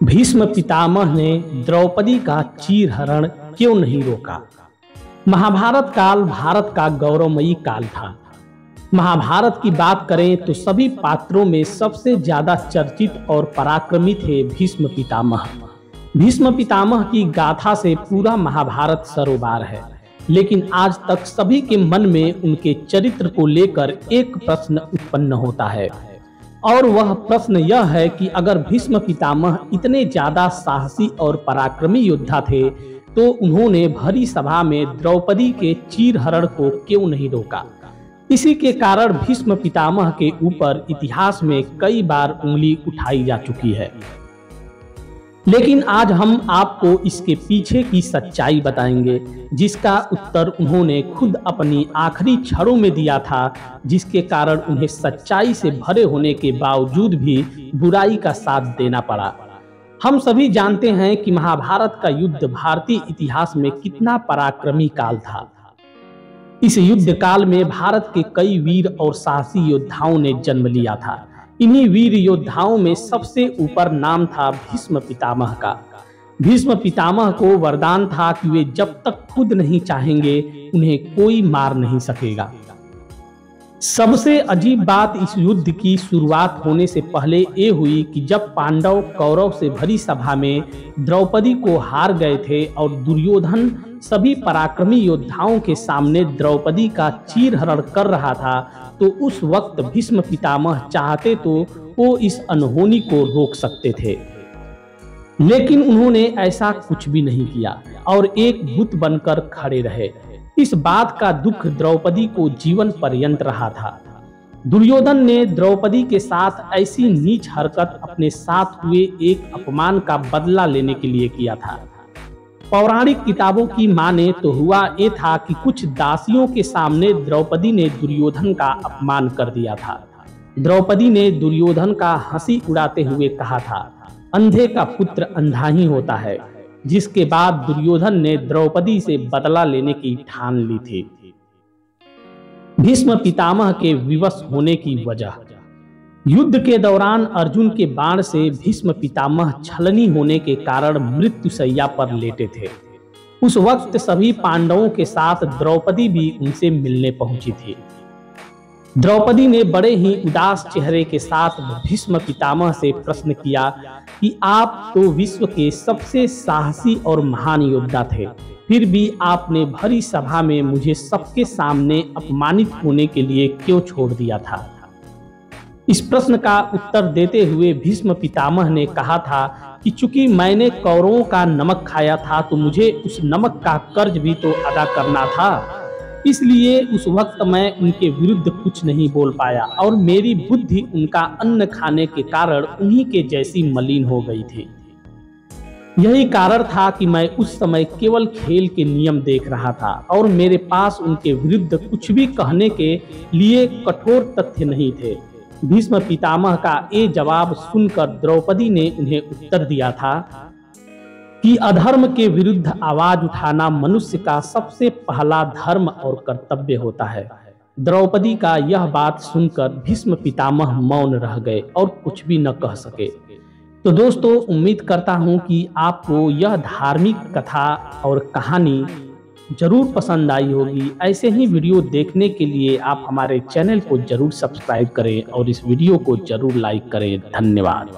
भीष्म पितामह ने द्रौपदी का चीरहरण क्यों नहीं रोका। महाभारत काल भारत का गौरवमयी काल था। महाभारत की बात करें तो सभी पात्रों में सबसे ज्यादा चर्चित और पराक्रमी थे भीष्म पितामह। भीष्म पितामह की गाथा से पूरा महाभारत सरोबार है, लेकिन आज तक सभी के मन में उनके चरित्र को लेकर एक प्रश्न उत्पन्न होता है, और वह प्रश्न यह है कि अगर भीष्म पितामह इतने ज्यादा साहसी और पराक्रमी योद्धा थे तो उन्होंने भरी सभा में द्रौपदी के चीरहरण को क्यों नहीं रोका। इसी के कारण भीष्म पितामह के ऊपर इतिहास में कई बार उंगली उठाई जा चुकी है, लेकिन आज हम आपको इसके पीछे की सच्चाई बताएंगे, जिसका उत्तर उन्होंने खुद अपनी आखिरी क्षणों में दिया था, जिसके कारण उन्हें सच्चाई से भरे होने के बावजूद भी बुराई का साथ देना पड़ा। हम सभी जानते हैं कि महाभारत का युद्ध भारतीय इतिहास में कितना पराक्रमी काल था। इस युद्ध काल में भारत के कई वीर और साहसी योद्धाओं ने जन्म लिया था। इन्हीं वीर योद्धाओं में सबसे ऊपर नाम था भीष्म पितामह का। भीष्म पितामह को वरदान था कि वे जब तक खुद नहीं चाहेंगे उन्हें कोई मार नहीं सकेगा। सबसे अजीब बात इस युद्ध की शुरुआत होने से पहले ये हुई कि जब पांडव कौरव से भरी सभा में द्रौपदी को हार गए थे और दुर्योधन सभी पराक्रमी योद्धाओं के सामने द्रौपदी का चीरहरण कर रहा था, तो उस वक्त भीष्म पितामह चाहते तो वो इस अनहोनी को रोक सकते थे, लेकिन उन्होंने ऐसा कुछ भी नहीं किया और एक भूत बनकर खड़े रहे। इस बात का दुख द्रौपदी को जीवन पर्यंत रहा था। दुर्योधन ने द्रौपदी के साथ ऐसी नीच हरकत अपने साथ हुए एक अपमान का बदला लेने के लिए किया था। पौराणिक किताबों की माने तो हुआ ये था कि कुछ दासियों के सामने द्रौपदी ने दुर्योधन का अपमान कर दिया था। द्रौपदी ने दुर्योधन का हंसी उड़ाते हुए कहा था, अंधे का पुत्र अंधा ही होता है, जिसके बाद दुर्योधन ने द्रौपदी से बदला लेने की ठान ली थी। भीष्म पितामह के विवश होने की वजह। युद्ध के दौरान अर्जुन के बाण से भीष्म पितामह छलनी होने के कारण मृत्युशैया पर लेटे थे। उस वक्त सभी पांडवों के साथ द्रौपदी भी उनसे मिलने पहुंची थी। द्रौपदी ने बड़े ही उदास चेहरे के साथ भीष्म पितामह से प्रश्न किया कि आप तो विश्व के सबसे साहसी और महान योद्धा थे, फिर भी आपने भरी सभा में मुझे सबके सामने अपमानित होने के लिए क्यों छोड़ दिया था। इस प्रश्न का उत्तर देते हुए भीष्म पितामह ने कहा था कि चूंकि मैंने कौरवों का नमक खाया था तो मुझे उस नमक का कर्ज भी तो अदा करना था, इसलिए उस वक्त मैं उनके विरुद्ध कुछ नहीं बोल पाया और मेरी बुद्धि उनका अन्न खाने के कारण उन्हीं के जैसी मलिन हो गई थी। यही कारण था कि मैं उस समय केवल खेल के नियम देख रहा था और मेरे पास उनके विरुद्ध कुछ भी कहने के लिए कठोर तथ्य नहीं थे। भीष्म पितामह का ये जवाब सुनकर द्रौपदी ने उन्हें उत्तर दिया था कि अधर्म के विरुद्ध आवाज उठाना मनुष्य का सबसे पहला धर्म और कर्तव्य होता है। द्रौपदी का यह बात सुनकर भीष्म पितामह मौन रह गए और कुछ भी न कह सके। तो दोस्तों, उम्मीद करता हूं कि आपको यह धार्मिक कथा और कहानी जरूर पसंद आई होगी। ऐसे ही वीडियो देखने के लिए आप हमारे चैनल को जरूर सब्सक्राइब करें और इस वीडियो को जरूर लाइक करें। धन्यवाद।